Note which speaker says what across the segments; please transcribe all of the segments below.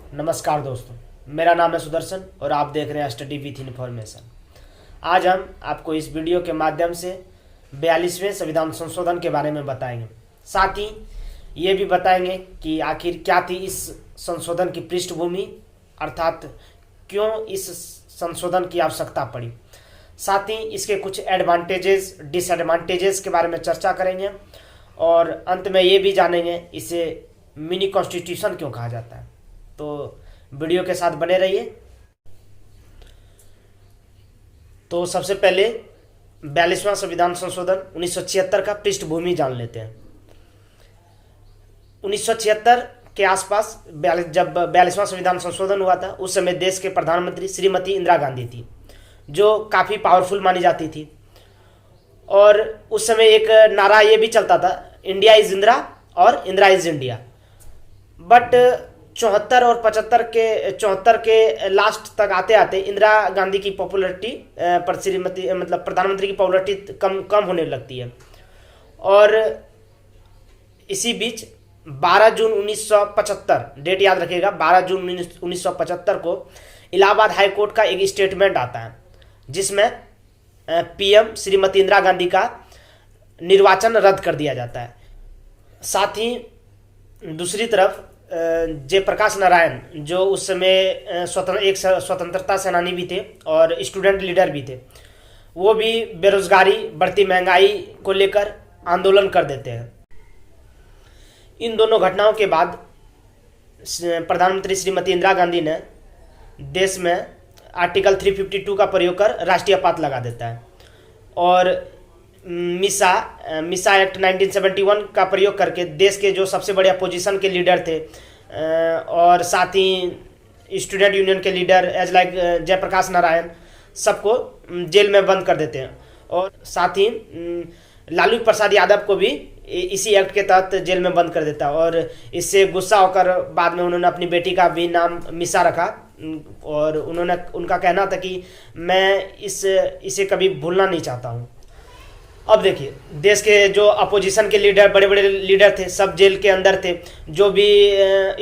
Speaker 1: नमस्कार दोस्तों, मेरा नाम है सुदर्शन और आप देख रहे हैं स्टडी विथ इन्फॉर्मेशन। आज हम आपको इस वीडियो के माध्यम से 42वें संविधान संशोधन के बारे में बताएंगे। साथ ही ये भी बताएंगे कि आखिर क्या थी इस संशोधन की पृष्ठभूमि, अर्थात क्यों इस संशोधन की आवश्यकता पड़ी। साथ ही इसके कुछ एडवांटेजेस डिसएडवांटेजेस के बारे में चर्चा करेंगे और अंत में ये भी जानेंगे इसे मिनी कॉन्स्टिट्यूशन क्यों कहा जाता है। तो वीडियो के साथ बने रहिए। तो सबसे पहले 42वां संविधान संशोधन 1976 का पृष्ठभूमि जान लेते हैं। 1976 के आसपास जब 42वां संविधान संशोधन हुआ था, उस समय देश के प्रधानमंत्री श्रीमती इंदिरा गांधी थी, जो काफ़ी पावरफुल मानी जाती थी। और उस समय एक नारा ये भी चलता था, इंडिया इज इंदिरा और इंदिरा इज इंडिया। बट 74 और 74 के लास्ट तक आते आते इंदिरा गांधी की पॉपुलरिटी पर श्रीमती मतलब प्रधानमंत्री की पॉपुलरिटी कम होने लगती है। और इसी बीच 12 जून 1975, डेट याद रखिएगा, 12 जून 1975 को इलाहाबाद हाई कोर्ट का एक स्टेटमेंट आता है, जिसमें पीएम श्रीमती इंदिरा गांधी का निर्वाचन रद्द कर दिया जाता है। साथ ही दूसरी तरफ जयप्रकाश नारायण, जो उस समय एक स्वतंत्रता सेनानी भी थे और स्टूडेंट लीडर भी थे, वो भी बेरोजगारी, बढ़ती महंगाई को लेकर आंदोलन कर देते हैं। इन दोनों घटनाओं के बाद प्रधानमंत्री श्रीमती इंदिरा गांधी ने देश में आर्टिकल 352 का प्रयोग कर राष्ट्रीय आपात लगा देता है और मिसा एक्ट 1971 का प्रयोग करके देश के जो सबसे बड़े अपोजिशन के लीडर थे और साथ ही स्टूडेंट यूनियन के leader as like Jayaprakash Narayan, सबको जेल में बंद कर देते हैं। और साथ ही लालू प्रसाद यादव को भी इसी एक्ट के तहत जेल में बंद कर देता है। और इससे गुस्सा होकर बाद में उन्होंने अपनी बेटी का भी नाम मिसा रखा और उनका कहना था कि मैं इसे कभी भूलना नहीं चाहता हूँ। अब देखिए, देश के जो अपोजिशन के लीडर, बड़े बड़े लीडर थे, सब जेल के अंदर थे। जो भी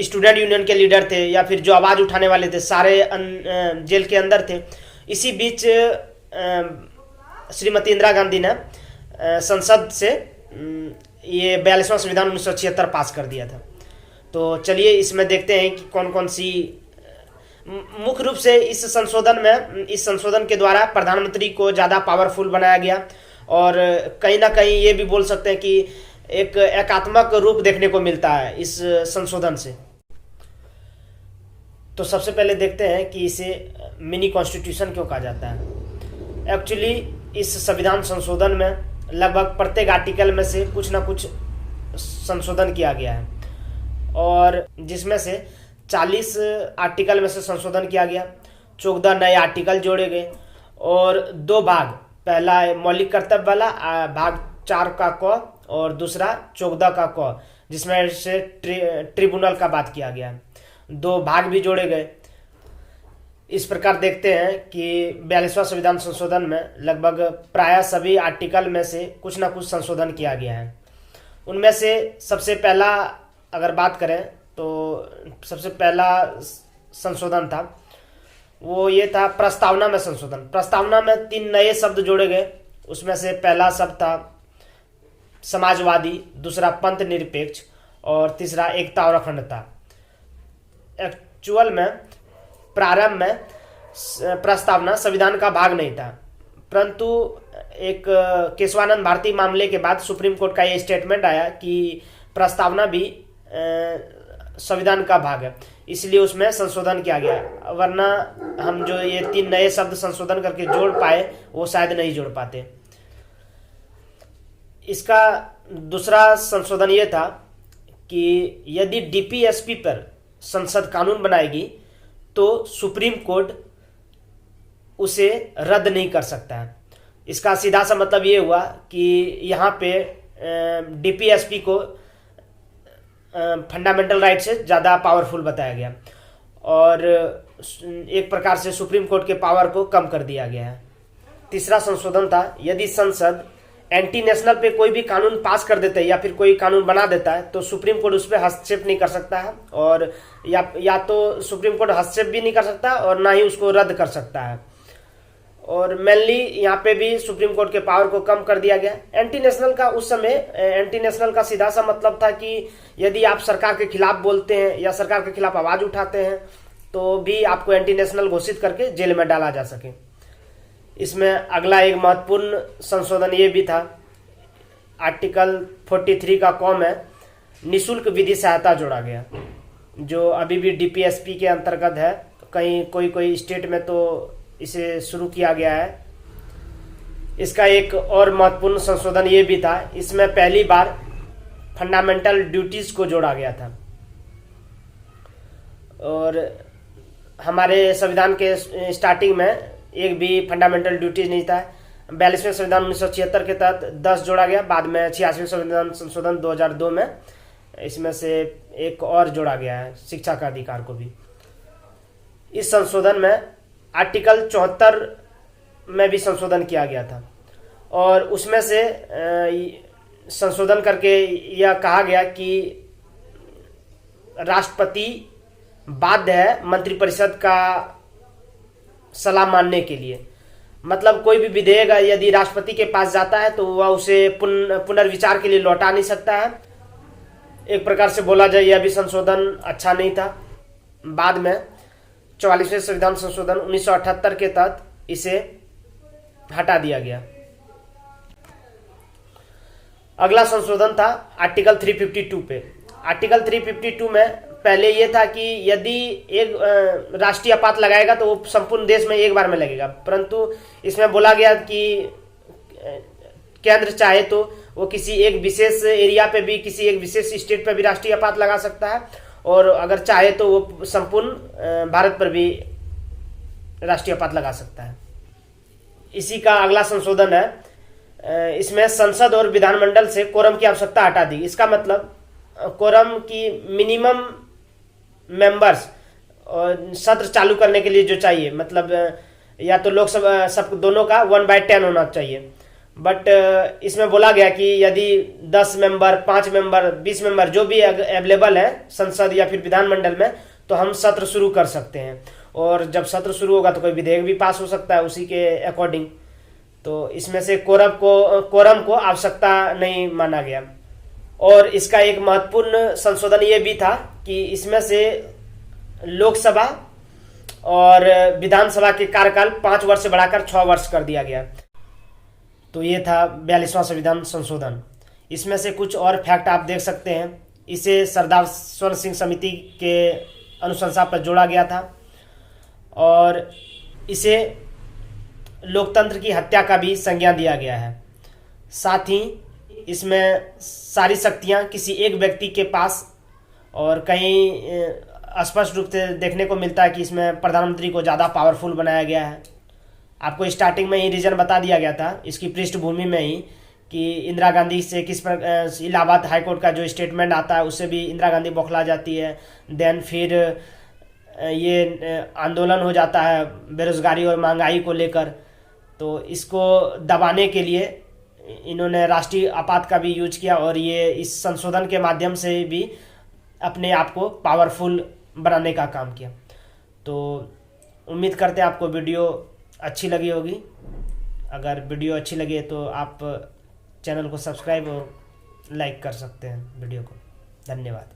Speaker 1: स्टूडेंट यूनियन के लीडर थे या फिर जो आवाज़ उठाने वाले थे, सारे जेल के अंदर थे। इसी बीच श्रीमती इंदिरा गांधी ने संसद से ये 42वां संविधान 1976 पास कर दिया था। तो चलिए इसमें देखते हैं कि कौन कौन सी मुख्य रूप से इस संशोधन के द्वारा प्रधानमंत्री को ज़्यादा पावरफुल बनाया गया और कहीं ना कहीं ये भी बोल सकते हैं कि एक एकात्मक रूप देखने को मिलता है इस संशोधन से। तो सबसे पहले देखते हैं कि इसे मिनी कॉन्स्टिट्यूशन क्यों कहा जाता है। एक्चुअली इस संविधान संशोधन में लगभग प्रत्येक आर्टिकल में से कुछ ना कुछ संशोधन किया गया है और जिसमें से 40 आर्टिकल में से संशोधन किया गया, 14 नए आर्टिकल जोड़े गए और 2 भाग, पहला मौलिक कर्तव्य वाला भाग 4 का क और दूसरा 14 का क, जिसमें से ट्रिब्यूनल का बात किया गया। 2 भाग भी जोड़े गए। इस प्रकार देखते हैं कि 42वां संविधान संशोधन में लगभग प्रायः सभी आर्टिकल में से कुछ ना कुछ संशोधन किया गया है। उनमें से सबसे पहला अगर बात करें तो सबसे पहला संशोधन था, वो ये था प्रस्तावना में संशोधन। प्रस्तावना में 3 नए शब्द जोड़े गए। उसमें से पहला शब्द था समाजवादी, दूसरा पंथ निरपेक्ष और तीसरा एकता और अखंडता। एक्चुअल में प्रारंभ में प्रस्तावना संविधान का भाग नहीं था, परंतु एक केशवानंद भारती मामले के बाद सुप्रीम कोर्ट का ये स्टेटमेंट आया कि प्रस्तावना भी संविधान का भाग है, इसलिए उसमें संशोधन किया गया। वरना हम जो ये 3 नए शब्द संशोधन करके जोड़ पाए, वो शायद नहीं जोड़ पाते। इसका दूसरा संशोधन ये था कि यदि डीपीएसपी पर संसद कानून बनाएगी तो सुप्रीम कोर्ट उसे रद्द नहीं कर सकता है। इसका सीधा सा मतलब ये हुआ कि यहाँ पे डीपीएसपी को फंडामेंटल राइट से ज़्यादा पावरफुल बताया गया और एक प्रकार से सुप्रीम कोर्ट के पावर को कम कर दिया गया है। तीसरा संशोधन था, यदि संसद एंटी नेशनल पे कोई भी कानून पास कर देता है या फिर कोई कानून बना देता है तो सुप्रीम कोर्ट उस पर हस्तक्षेप नहीं कर सकता है, और या तो सुप्रीम कोर्ट हस्तक्षेप भी नहीं कर सकता और ना ही उसको रद्द कर सकता है। और मेनली यहाँ पे भी सुप्रीम कोर्ट के पावर को कम कर दिया गया। एंटी नेशनल का उस समय एंटी नेशनल का सीधा सा मतलब था कि यदि आप सरकार के खिलाफ बोलते हैं या सरकार के खिलाफ आवाज उठाते हैं तो भी आपको एंटी नेशनल घोषित करके जेल में डाला जा सके। इसमें अगला एक महत्वपूर्ण संशोधन ये भी था, आर्टिकल 43 का कॉम है, निःशुल्क विधि सहायता जोड़ा गया, जो अभी भी डीपीएसपी के अंतर्गत है। कहीं कोई स्टेट में तो इसे शुरू किया गया है। इसका एक और महत्वपूर्ण संशोधन ये भी था, इसमें पहली बार फंडामेंटल ड्यूटीज को जोड़ा गया था। और हमारे संविधान के स्टार्टिंग में एक भी फंडामेंटल ड्यूटीज नहीं था। 42वें संविधान 1976 के तहत 10 जोड़ा गया, बाद में 86वें संविधान संशोधन 2002 में इसमें से एक और जोड़ा गया है, शिक्षा का अधिकार को भी। इस संशोधन में आर्टिकल 74 में भी संशोधन किया गया था और उसमें से संशोधन करके यह कहा गया कि राष्ट्रपति बाध्य है मंत्रिपरिषद का सलाह मानने के लिए। मतलब कोई भी विधेयक यदि राष्ट्रपति के पास जाता है तो वह उसे पुनर्विचार के लिए लौटा नहीं सकता है। एक प्रकार से बोला जाए यह भी संशोधन अच्छा नहीं था। बाद में 44वें संविधान संशोधन 1978 के तहत इसे हटा दिया गया। अगला संशोधन था आर्टिकल 352 पे। आर्टिकल 352 में पहले ये था कि यदि एक राष्ट्रीय आपात लगाएगा तो वो संपूर्ण देश में एक बार में लगेगा, परंतु इसमें बोला गया कि केंद्र चाहे तो वो किसी एक विशेष एरिया पे भी, किसी एक विशेष स्टेट पे भी राष्ट्रीय आपात लगा सकता है, और अगर चाहे तो वो संपूर्ण भारत पर भी राष्ट्रीय आपात लगा सकता है। इसी का अगला संशोधन है, इसमें संसद और विधानमंडल से कोरम की आवश्यकता हटा दी। इसका मतलब कोरम की मिनिमम मेंबर्स और सत्र चालू करने के लिए जो चाहिए, मतलब या तो लोकसभा सब दोनों का 1/10 होना चाहिए, बट इसमें बोला गया कि यदि 10 मेंबर, 5 मेंबर, 20 मेंबर जो भी अवेलेबल है संसद या फिर विधानमंडल में, तो हम सत्र शुरू कर सकते हैं। और जब सत्र शुरू होगा तो कोई विधेयक भी पास हो सकता है उसी के अकॉर्डिंग। तो इसमें से कोरम को आवश्यकता नहीं माना गया। और इसका एक महत्वपूर्ण संशोधन ये भी था कि इसमें से लोकसभा और विधानसभा के कार्यकाल 5 वर्ष से बढ़ाकर 6 वर्ष कर दिया गया। तो ये था 42वां संविधान संशोधन। इसमें से कुछ और फैक्ट आप देख सकते हैं। इसे सरदार स्वर्ण सिंह समिति के अनुशंसा पर जोड़ा गया था और इसे लोकतंत्र की हत्या का भी संज्ञा दिया गया है। साथ ही इसमें सारी शक्तियां किसी एक व्यक्ति के पास, और कहीं स्पष्ट रूप से देखने को मिलता है कि इसमें प्रधानमंत्री को ज़्यादा पावरफुल बनाया गया है। आपको स्टार्टिंग में ही रीजन बता दिया गया था इसकी पृष्ठभूमि में ही कि इंदिरा गांधी से किस प्रकार इलाहाबाद हाईकोर्ट का जो स्टेटमेंट आता है उससे भी इंदिरा गांधी बौखला जाती है। देन फिर ये आंदोलन हो जाता है बेरोजगारी और महंगाई को लेकर, तो इसको दबाने के लिए इन्होंने राष्ट्रीय आपात का भी यूज किया और ये इस संशोधन के माध्यम से भी अपने आप को पावरफुल बनाने का काम किया। तो उम्मीद करते हैं आपको वीडियो अच्छी लगी होगी। अगर वीडियो अच्छी लगे तो आप चैनल को सब्सक्राइब और लाइक कर सकते हैं वीडियो को। धन्यवाद।